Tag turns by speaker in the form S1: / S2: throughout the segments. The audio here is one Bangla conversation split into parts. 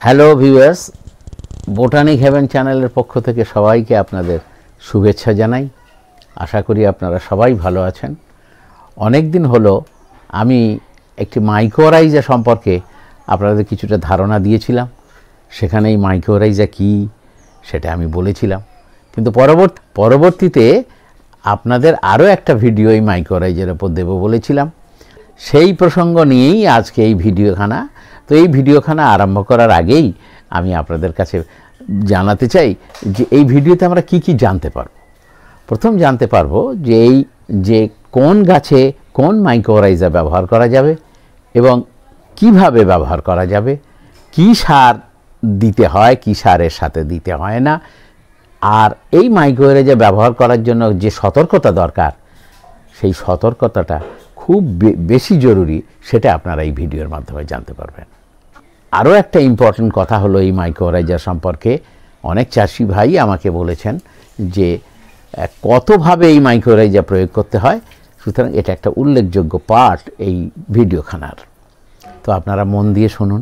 S1: হ্যালো ভিউয়ার্স, বোটানিক হেভেন চ্যানেলের পক্ষ থেকে সবাইকে আপনাদের শুভেচ্ছা জানাই। আশা করি আপনারা সবাই ভালো আছেন। অনেক দিন হলো আমি একটি মাইক্রোরাইজা সম্পর্কে আপনাদের কিছুটা ধারণা দিয়েছিলাম। সেখানে এই মাইক্রোরাইজা কী সেটা আমি বলেছিলাম, কিন্তু পরবর্তীতে আপনাদের আরও একটা ভিডিও এই মাইক্রোরাইজার উপর দেব বলেছিলাম। সেই প্রসঙ্গ নিয়েই আজকে এই ভিডিওখানা। তো এই ভিডিওখানা আরম্ভ করার আগেই আমি আপনাদের কাছে জানাতে চাই যে এই ভিডিওতে আমরা কি কি জানতে পারব। প্রথম জানতে পারবো যে কোন গাছে কোন মাইক্রোরাইজা ব্যবহার করা যাবে এবং কিভাবে ব্যবহার করা যাবে, কি সার দিতে হয়, কি সারের সাথে দিতে হয় না, আর এই মাইক্রোরাইজা ব্যবহার করার জন্য যে সতর্কতা দরকার সেই সতর্কতাটা খুব বেশি জরুরি, সেটা আপনারা এই ভিডিওর মাধ্যমে জানতে পারবেন। আরও একটা ইম্পর্টেন্ট কথা হলো এই মাইক্রোরাইজা সম্পর্কে অনেক চাষি ভাই আমাকে বলেছেন যে কতভাবে এই মাইক্রোরাইজা প্রয়োগ করতে হয়। সুতরাং এটা একটা উল্লেখযোগ্য পার্ট এই ভিডিওখানার। তো আপনারা মন দিয়ে শুনুন।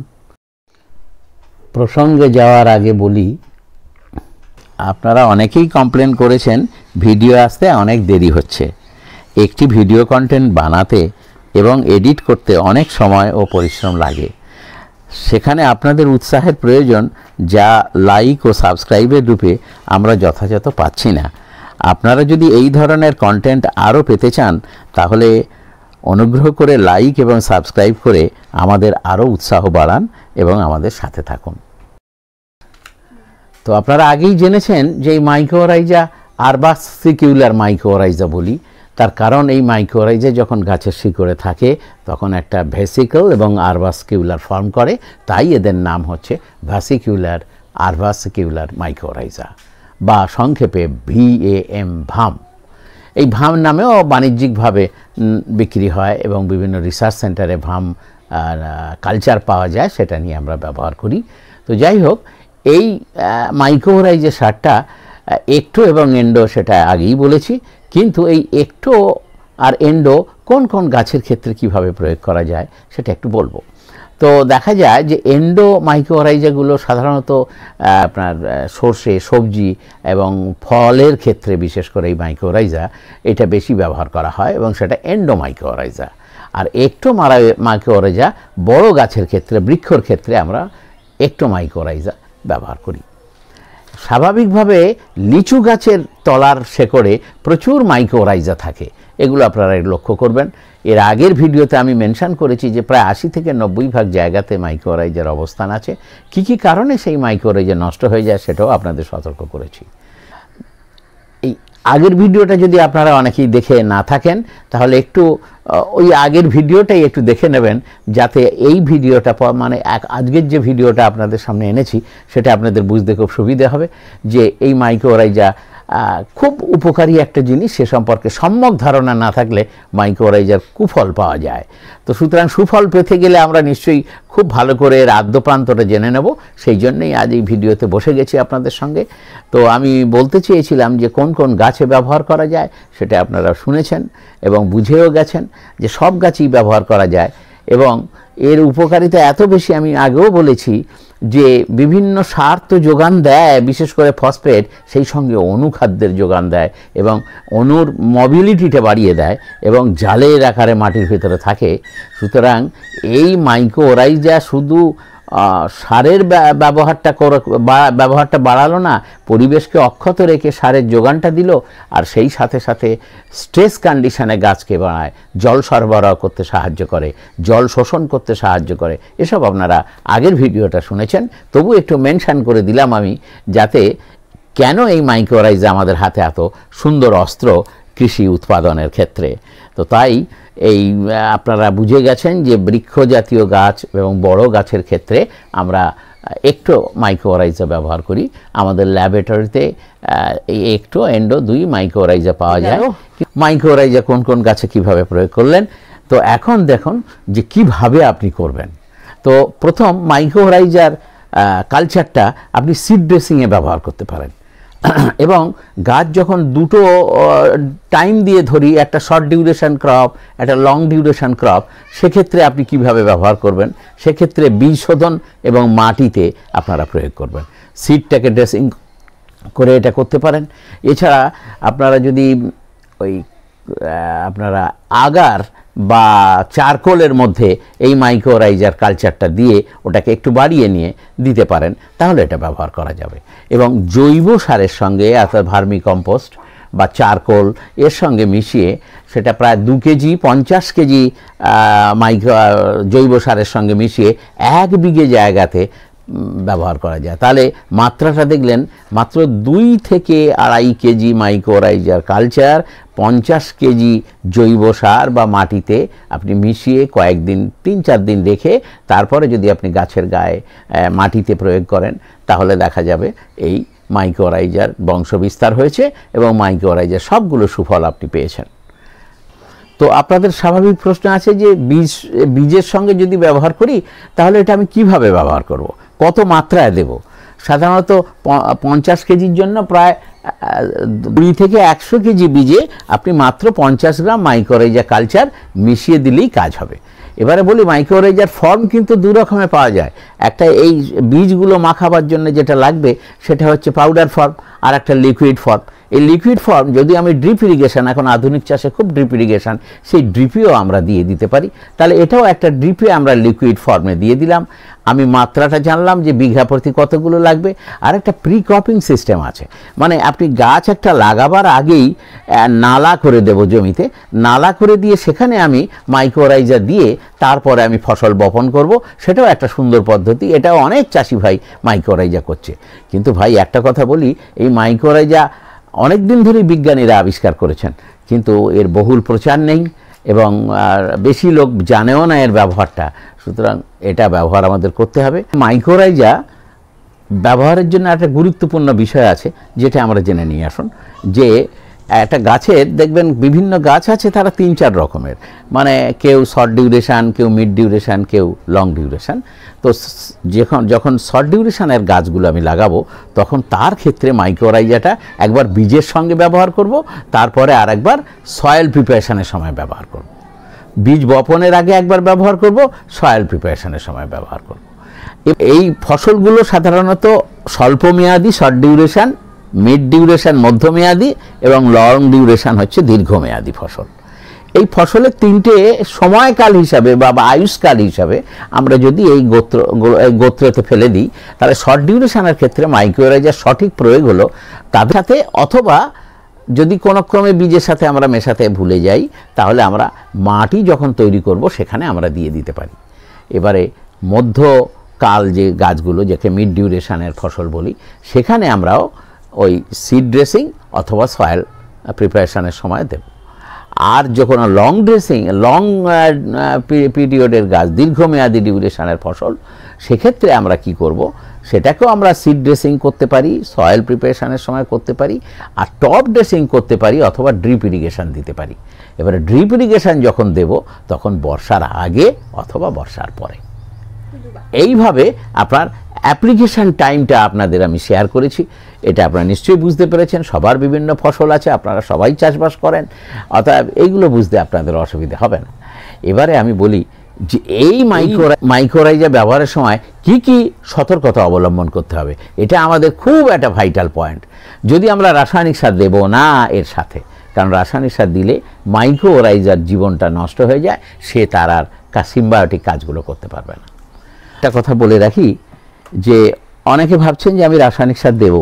S1: প্রসঙ্গে যাওয়ার আগে বলি, আপনারা অনেকেই কমপ্লেন করেছেন ভিডিও আসতে অনেক দেরি হচ্ছে। একটি ভিডিও কন্টেন্ট বানাতে এবং এডিট করতে অনেক সময় ও পরিশ্রম লাগে। সেখানে আপনাদের উৎসাহের প্রয়োজন, যা লাইক ও সাবস্ক্রাইবের রূপে আমরা যথাযথ পাচ্ছি না। আপনারা যদি এই ধরনের কন্টেন্ট আরও পেতে চান তাহলে অনুগ্রহ করে লাইক এবং সাবস্ক্রাইব করে আমাদের আরও উৎসাহ বাড়ান এবং আমাদের সাথে থাকুন। তো আপনারা আগেই জেনেছেন যে এই মাইক্রোরাইজা আরবাসিকিউলার মাইক্রোরাইজা বলি। তার কারণ এই মাইক্রোরাইজা যখন গাছের শিকড়ে থাকে তখন একটা ভেসিকল এবং আরবাসিকিউলার ফর্ম করে, তাই এদের নাম হচ্ছে ভ্যাসিকিউলার আরবাসিকিউলার মাইক্রোরাইজা বা সংক্ষেপে VAM, ভাম। এই ভাম নামেও বাণিজ্যিকভাবে বিক্রি হয় এবং বিভিন্ন রিসার্চ সেন্টারে ভাম কালচার পাওয়া যায়, সেটা নিয়ে আমরা ব্যবহার করি। তো যাই হোক, এই মাইক্রোরাইজা সারটা একটো এবং এন্ডো সেটা আগেই বলেছি, কিন্তু এই একটো আর এন্ডো কোন কোন গাছের ক্ষেত্রে কিভাবে প্রয়োগ করা যায় সেটা একটু বলবো। তো দেখা যায় যে এন্ডো মাইক্রোরাইজাগুলো সাধারণত আপনার সর্ষে, সবজি এবং ফলের ক্ষেত্রে বিশেষ করে এই মাইক্রোরাইজা এটা বেশি ব্যবহার করা হয় এবং সেটা এন্ডো মাইক্রোরাইজা। আর একটো মাইক্রোরাইজা বড় গাছের ক্ষেত্রে, বৃক্ষর ক্ষেত্রে আমরা একটো মাইক্রোরাইজা ব্যবহার করি। স্বাভাবিকভাবে লিচু গাছের তলার শেকড়ে প্রচুর মাইক্রোরাইজা থাকে, এগুলো আপনারা লক্ষ্য করবেন। এর আগের ভিডিওতে আমি মেনশন করেছি যে প্রায় 80 থেকে 90% জায়গাতে মাইক্রোরাইজার অবস্থান আছে। কি কি কারণে সেই মাইক্রোরাইজা নষ্ট হয়ে যায় সেটাও আপনাদের সতর্ক করেছি। এই আগের ভিডিওটা যদি আপনারা অনেকেই দেখে না থাকেন তাহলে একটু ওই আগের ভিডিওটাই একটু দেখে নেবেন, যাতে এই ভিডিওটা মানে আজকের যে ভিডিওটা আপনাদের সামনে এনেছি সেটা আপনাদের বুঝতে খুব সুবিধা হবে যে এই মাইক্রোরাইজা খুব উপকারী একটা জিনিস। সে সম্পর্কে সম্যক ধারণা না থাকলে মাইক্রোরাইজার কুফল পাওয়া যায়। তো সুতরাং সুফল পেতে গেলে আমরা নিশ্চয়ই খুব ভালো করে এর আদ্যপ্রান্তটা জেনে নেব। সেই জন্যই আজ এই ভিডিওতে বসে গেছি আপনাদের সঙ্গে। তো আমি বলতে চেয়েছিলাম যে কোন কোন গাছে ব্যবহার করা যায় সেটা আপনারা শুনেছেন এবং বুঝেও গেছেন যে সব গাছেই ব্যবহার করা যায় এবং এর উপকারিতা এত বেশি। আমি আগেও বলেছি যে বিভিন্ন সার তো যোগান দেয়, বিশেষ করে ফসফেট, সেই সঙ্গে অনুখাদ্যের যোগান দেয় এবং অণুর মোবিলিটিটা বাড়িয়ে দেয় এবং জালের আকারে মাটির ভিতরে থাকে। সুতরাং এই মাইক্রোরাইজা শুধু সারের ব্যবহারটা বাড়ালো না, পরিবেশকে অক্ষত রেখে সারের যোগানটা দিল, আর সেই সাথে সাথে স্ট্রেস কন্ডিশনে গাছকে বাড়ায়, জল সরবরাহ করতে সাহায্য করে, জল শোষণ করতে সাহায্য করে। এসব আপনারা আগের ভিডিওটা শুনেছেন, তবু একটু মেনশন করে দিলাম আমি, যাতে কেন এই মাইক্রোরাইজা আমাদের হাতে এত সুন্দর অস্ত্র কৃষি উৎপাদনের ক্ষেত্রে। তো তাই এই আপনারা বুঝে গেছেন যে বৃক্ষ জাতীয় গাছ এবং বড় গাছের ক্ষেত্রে আমরা একটো মাইক্রোরাইজা ব্যবহার করি। আমাদের ল্যাবরেটরিতে এই একটো এন্ডো 2 মাইক্রোরাইজা পাওয়া যায়। মাইক্রোরাইজা কোন কোন গাছে কিভাবে প্রয়োগ করলেন, তো এখন দেখুন যে কিভাবে আপনি করবেন। তো প্রথম মাইক্রোরাইজার কালচারটা আপনি সিড ড্রেসিংয়ে ব্যবহার করতে পারেন। এবং গাছ যখন দুটো টাইম দিয়ে ধরি, একটা শর্ট ডিউরেশন ক্রপ, একটা লং ডিউরেশন ক্রপ, সেক্ষেত্রে আপনি কিভাবে ব্যবহার করবেন, সেক্ষেত্রে বীজ শোধন এবং মাটিতে আপনারা প্রয়োগ করবেন। সিডটাকে ড্রেসিং করে এটা করতে পারেন। এছাড়া আপনারা যদি ওই আপনারা আগার বা চারকোলের মধ্যে এই মাইক্রোরাইজার কালচারটা দিয়ে ওটাকে একটু বাড়িয়ে নিয়ে দিতে পারেন, তাহলে এটা ব্যবহার করা যাবে। এবং জৈব সারের সঙ্গে অর্থাৎ ভার্মি কম্পোস্ট বা চারকোল এর সঙ্গে মিশিয়ে সেটা প্রায় 2 কেজি 50 কেজি জৈব সারের সঙ্গে মিশিয়ে 1 বিঘে জায়গাতে ব্যবহার করা যায়। তাহলে মাত্রাটা দেখলেন, মাত্র 2 থেকে 2.5 কেজি মাইক্রোরাইজার কালচার 50 কেজি জৈব সার বা মাটিতে আপনি মিশিয়ে কয়েকদিন 3-4 দিন রেখে তারপরে যদি আপনি গাছের গায়ে মাটিতে প্রয়োগ করেন, তাহলে দেখা যাবে এই মাইক্রোরাইজার বংশবিস্তার হয়েছে এবং মাইক্রোরাইজার সবগুলো সুফল আপনি পেয়েছেন। তো আপনাদের স্বাভাবিক প্রশ্ন আছে যে বীজের সঙ্গে যদি ব্যবহার করি তাহলে এটা আমি কিভাবে ব্যবহার করব, কত মাত্রায় দেব? সাধারণত 50 কেজির জন্য প্রায় 2 থেকে 100 কেজি বীজে আপনি মাত্র 50 গ্রাম মাইক্রোরাইজার কালচার মিশিয়ে দিলেই কাজ হবে। এবারে বলি, মাইক্রোরাইজার ফর্ম কিন্তু 2 রকমের পাওয়া যায়। একটা এই বীজগুলো মাখাবার জন্য যেটা লাগবে সেটা হচ্ছে পাউডার ফর্ম, আর একটা লিকুইড ফর্ম। এই লিকুইড ফর্ম যদি আমি ড্রিপ ইরিগেশন, এখন আধুনিক চাষে খুব ড্রিপ ইরিগেশন, সেই ড্রিপেও আমরা দিয়ে দিতে পারি। তাহলে এটাও একটা ড্রিপে আমরা লিকুইড ফর্মে দিয়ে দিলাম। আমি মাত্রাটা জানলাম যে বিঘা প্রতি কতগুলো লাগবে। আর একটা প্রি ক্রপিং সিস্টেম আছে, মানে আপনি গাছ একটা লাগাবার আগেই নালা করে দেব জমিতে, নালা করে দিয়ে সেখানে আমি মাইক্রোরাইজার দিয়ে তারপরে আমি ফসল বপন করব। সেটাও একটা সুন্দর পদ্ধতি, এটাও অনেক চাষি ভাই মাইক্রোরাইজার করছে। কিন্তু ভাই একটা কথা বলি, এই মাইক্রোরাইজার অনেক দিন ধরেই বিজ্ঞানীরা আবিষ্কার করেছেন, কিন্তু এর বহুল প্রচার নেই এবং বেশি লোক জানেও না এর ব্যবহারটা। সুতরাং এটা ব্যবহার আমাদের করতে হবে। মাইক্রোরাইজার ব্যবহারের জন্য একটা গুরুত্বপূর্ণ বিষয় আছে, যেটা আমরা জেনে নিয়ে আসুন। যে একটা গাছের দেখবেন বিভিন্ন গাছ আছে, তারা 3-4 রকমের, মানে কেউ শর্ট ডিউরেশান, কেউ মিড ডিউরেশান, কেউ লং ডিউরেশান। তো যখন শর্ট ডিউরেশানের গাছগুলো আমি লাগাবো, তখন তার ক্ষেত্রে মাইক্রোরাইজারটা একবার বীজের সঙ্গে ব্যবহার করব, তারপরে আর একবার সয়েল প্রিপারেশনের সময় ব্যবহার করব। বীজ বপনের আগে একবার ব্যবহার করব, সয়েল প্রিপারেশনের সময় ব্যবহার করব। এই ফসলগুলো সাধারণত স্বল্পমেয়াদী শর্ট ডিউরেশান, মিড ডিউরেশান মধ্যমেয়াদী এবং লং ডিউরেশান হচ্ছে দীর্ঘমেয়াদী ফসল। এই ফসলের 3টে সময়কাল হিসাবে বা আয়ুষ্কাল হিসাবে আমরা যদি এই গোত্রতে ফেলে দিই, তাহলে শর্ট ডিউরেশানের ক্ষেত্রে মাইক্রোরাইজার সঠিক প্রয়োগ হলো তাদের সাথে, অথবা যদি কোনো ক্রমে বীজের সাথে আমরা মেশাতে ভুলে যাই, তাহলে আমরা মাটি যখন তৈরি করব সেখানে আমরা দিয়ে দিতে পারি। এবারে মধ্যকাল যে গাছগুলো, যাকে মিড ডিউরেশানের ফসল বলি, সেখানে আমরাও ওই সিড ড্রেসিং অথবা সয়েল প্রিপারেশনের সময় দেব। আর যখন লং পিরিয়ডের গাছ, দীর্ঘমেয়াদী ডিউরেশনের ফসল, সেক্ষেত্রে আমরা কি করব, সেটাকেও আমরা সিড ড্রেসিং করতে পারি, সয়েল প্রিপারেশনের সময় করতে পারি, আর টপ ড্রেসিং করতে পারি, অথবা ড্রিপ ইরিগেশন দিতে পারি। এবারে ড্রিপ ইরিগেশন যখন দেব তখন বর্ষার আগে অথবা বর্ষার পরে। এইভাবে আপনার অ্যাপ্লিকেশন টাইমটা আপনাদের আমি শেয়ার করেছি। এটা আপনারা নিশ্চয়ই বুঝতে পেরেছেন। সবার বিভিন্ন ফসল আছে, আপনারা সবাই চাষবাস করেন, অতএব এইগুলো বুঝতে আপনাদের অসুবিধা হবে না। এবারে আমি বলি যে এই মাইক্রোরাইজার ব্যবহারের সময় কি কি সতর্কতা অবলম্বন করতে হবে। এটা আমাদের খুব একটা ভাইটাল পয়েন্ট। যদি আমরা রাসায়নিক সার দেব না এর সাথে, কারণ রাসায়নিক সার দিলে মাইক্রোরাইজার জীবনটা নষ্ট হয়ে যায়, সে তার আর সিম্বায়োটিক কাজগুলো করতে পারবে না। একটা কথা বলে রাখি যে অনেকে ভাবছেন যে আমি রাসায়নিক সার দেব,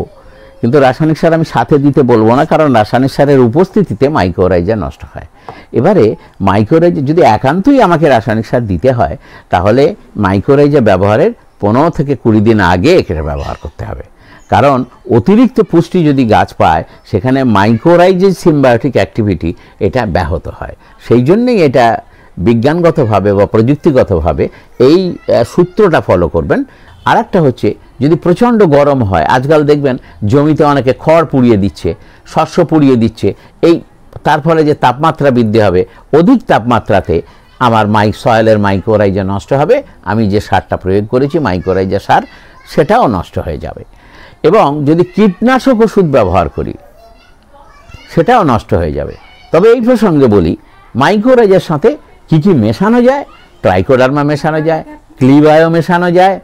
S1: কিন্তু রাসায়নিক সার আমি সাথে দিতে বলবো না, কারণ রাসায়নিক সারের উপস্থিতিতে মাইক্রোরাইজার নষ্ট হয়। এবারে মাইক্রোরাইজার যদি একান্তই আমাকে রাসায়নিক সার দিতে হয়, তাহলে মাইক্রোরাইজার ব্যবহারের 15 থেকে 20 দিন আগে এটা ব্যবহার করতে হবে। কারণ অতিরিক্ত পুষ্টি যদি গাছ পায়, সেখানে মাইক্রোরাইজার সিম্বায়োটিক অ্যাক্টিভিটি এটা ব্যাহত হয়। সেই জন্যই এটা বিজ্ঞানগতভাবে বা প্রযুক্তিগতভাবে এই সূত্রটা ফলো করবেন। আর একটা হচ্ছে, যদি প্রচণ্ড গরম হয়, আজকাল দেখবেন জমিতে অনেকে খড় পুড়িয়ে দিচ্ছে, শস্য পুড়িয়ে দিচ্ছে, তার ফলে যে তাপমাত্রা বৃদ্ধি হবে, অধিক তাপমাত্রাতে আমার সয়েলের মাইক্রোরাইজার নষ্ট হবে, আমি যে সারটা প্রয়োগ করেছি মাইক্রোরাইজার সার, সেটাও নষ্ট হয়ে যাবে। এবং যদি কীটনাশক ওষুধ ব্যবহার করি সেটাও নষ্ট হয়ে যাবে। তবে এই প্রসঙ্গে বলি, মাইক্রোরাইজার সাথে কি কি মেশানো যায়। ট্রাইকোডার্মা মেশানো যায়, ক্লিবায়ো মেশানো যায়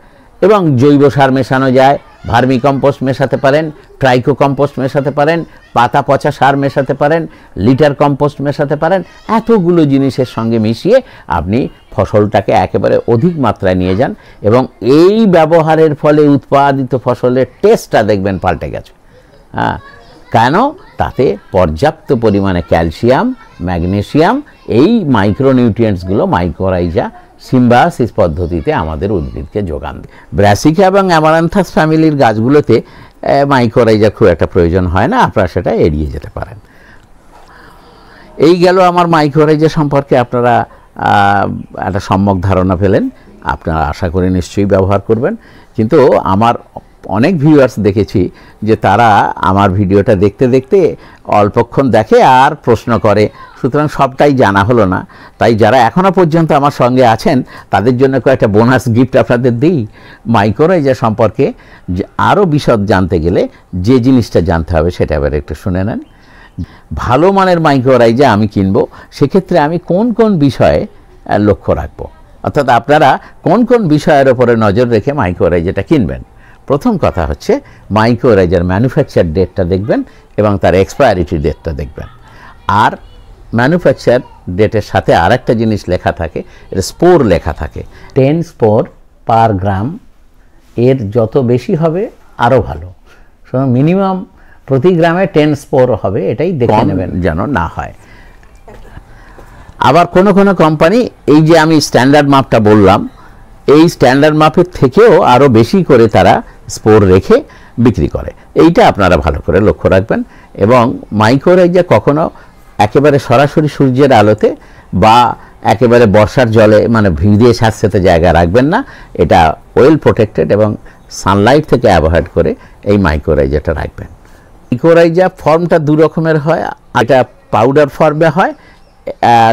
S1: এবং জৈব সার মেশানো যায়। ভার্মি কম্পোস্ট মেশাতে পারেন, ট্রাইকো কম্পোস্ট মেশাতে পারেন, পাতা পচা সার মেশাতে পারেন, লিটার কম্পোস্ট মেশাতে পারেন। এতগুলো জিনিসের সঙ্গে মিশিয়ে আপনি ফসলটাকে একেবারে অধিক মাত্রায় নিয়ে যান এবং এই ব্যবহারের ফলে উৎপাদিত ফসলের টেস্টটা দেখবেন পাল্টে গেছে। হ্যাঁ, কেন? তাতে পর্যাপ্ত পরিমাণে ক্যালসিয়াম, ম্যাগনেসিয়াম, এই মাইক্রোনিউট্রিয়েন্টসগুলো মাইক্রোরাইজা সিম্বায়োসিস পদ্ধতিতে আমাদের উদ্ভিদকে যোগান দেয়। ব্রাসিকা এবং অ্যামারান্থাস ফ্যামিলির গাছগুলোতে মাইক্রোরাইজার খুব একটা প্রয়োজন হয় না, আপনারা সেটা এড়িয়ে যেতে পারেন। এই গেল আমার মাইক্রোরাইজা সম্পর্কে আপনারা একটা সম্যক ধারণা পেলেন। আপনারা আশা করি নিশ্চয়ই ব্যবহার করবেন। কিন্তু আমার অনেক ভিউয়ার্স দেখেছি যে তারা আমার ভিডিওটা দেখতে দেখতে অল্পক্ষণ দেখে আর প্রশ্ন করে, সুতরাং সবটাই জানা হলো না। তাই যারা এখনও পর্যন্ত আমার সঙ্গে আছেন তাদের জন্য কয়েকটা বোনাস গিফট আপনাদের দিই। মাইক্রোরাইজা সম্পর্কে আরও বিশদ জানতে গেলে যে জিনিসটা জানতে হবে সেটা এবার একটু শুনে নেন। ভালো মানের মাইক্রোরাইজা আমি কিনবো, সেক্ষেত্রে আমি কোন কোন বিষয়ে লক্ষ্য রাখবো, অর্থাৎ আপনারা কোন কোন বিষয়ের ওপরে নজর রেখে মাইক্রোরাইজাটা কিনবেন। প্রথম কথা হচ্ছে মাইক্রোরাইজার ম্যানুফ্যাকচার ডেটটা দেখবেন এবং তার এক্সপায়ারিটি ডেটটা দেখবেন। আর ম্যানুফ্যাকচার ডেটের সাথে আর একটা জিনিস লেখা থাকে, এটা স্পোর লেখা থাকে। 10 স্পোর পার গ্রাম, এর যত বেশি হবে আরও ভালো। মিনিমাম প্রতি গ্রামে 10 স্পোর হবে, এটাই দেখে নেবেন যেন না হয়। আবার কোনো কোনো কোম্পানি এই যে আমি স্ট্যান্ডার্ড মাপটা বললাম, এই স্ট্যান্ডার্ড মাপের থেকেও আরও বেশি করে তারা স্পোর রেখে বিক্রি করে। এইটা আপনারা ভালো করে লক্ষ্য রাখবেন। এবং মাইক্রোরাইজা কখনো একেবারে সরাসরি সূর্যের আলোতে বা একেবারে বর্ষার জলে মানে ভিজে স্যাঁতসেঁতে জায়গায় রাখবেন না। এটা ওয়েল প্রোটেক্টেড এবং সানলাইট থেকে অ্যাভয়েড করে এই মাইক্রোরাইজাটা রাখবেন। মাইক্রোরাইজা ফর্মটা দু রকমের হয়, এটা পাউডার ফর্মে হয়,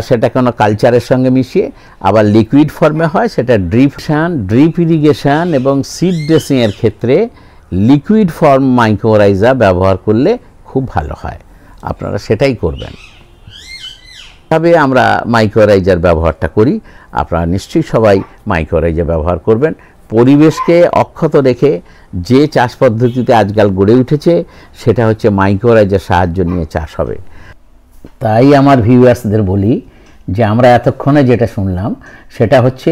S1: সেটা কোনো কালচারের সঙ্গে মিশিয়ে, আবার লিকুইড ফর্মে হয়, সেটা ড্রিপ ইরিগেশন এবং সিড ড্রেসিংয়ের ক্ষেত্রে লিকুইড ফর্ম মাইক্রোরাইজা ব্যবহার করলে খুব ভালো হয়, আপনারা সেটাই করবেন। তবে আমরা মাইক্রোরাইজার ব্যবহারটা করি, আপনারা নিশ্চয়ই সবাই মাইক্রোরাইজা ব্যবহার করবেন। পরিবেশকে অক্ষত রেখে যে চাষ পদ্ধতিতে আজকাল গড়ে উঠেছে সেটা হচ্ছে মাইক্রোরাইজার সাহায্য নিয়ে চাষ হবে। তাই আমার ভিউয়ার্সদের বলি যে আমরা এতক্ষণে যেটা শুনলাম সেটা হচ্ছে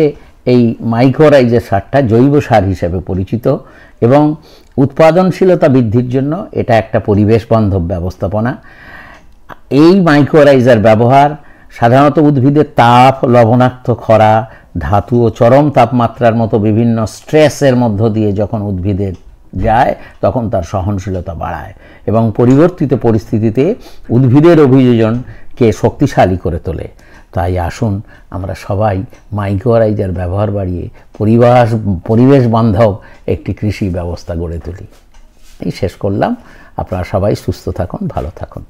S1: এই মাইক্রোরাইজার সারটা জৈব সার হিসেবে পরিচিত এবং উৎপাদনশীলতা বৃদ্ধির জন্য এটা একটা পরিবেশ বান্ধব ব্যবস্থাপনা। এই মাইক্রোরাইজার ব্যবহার সাধারণত উদ্ভিদের তাপ, লবণাক্ত খরা, ধাতু ও চরম তাপমাত্রার মতো বিভিন্ন স্ট্রেসের মধ্য দিয়ে যখন উদ্ভিদের যায় তখন তার সহনশীলতা বাড়ায় এবং পরিবর্তিত পরিস্থিতিতে উদ্ভিদের অভিযোজনকে শক্তিশালী করে তোলে। তাই আসুন আমরা সবাই মাইক্রোরাইজার ব্যবহার বাড়িয়ে পরিবেশ বান্ধব একটি কৃষি ব্যবস্থা গড়ে তুলি। এই শেষ করলাম। আপনারা সবাই সুস্থ থাকুন, ভালো থাকুন।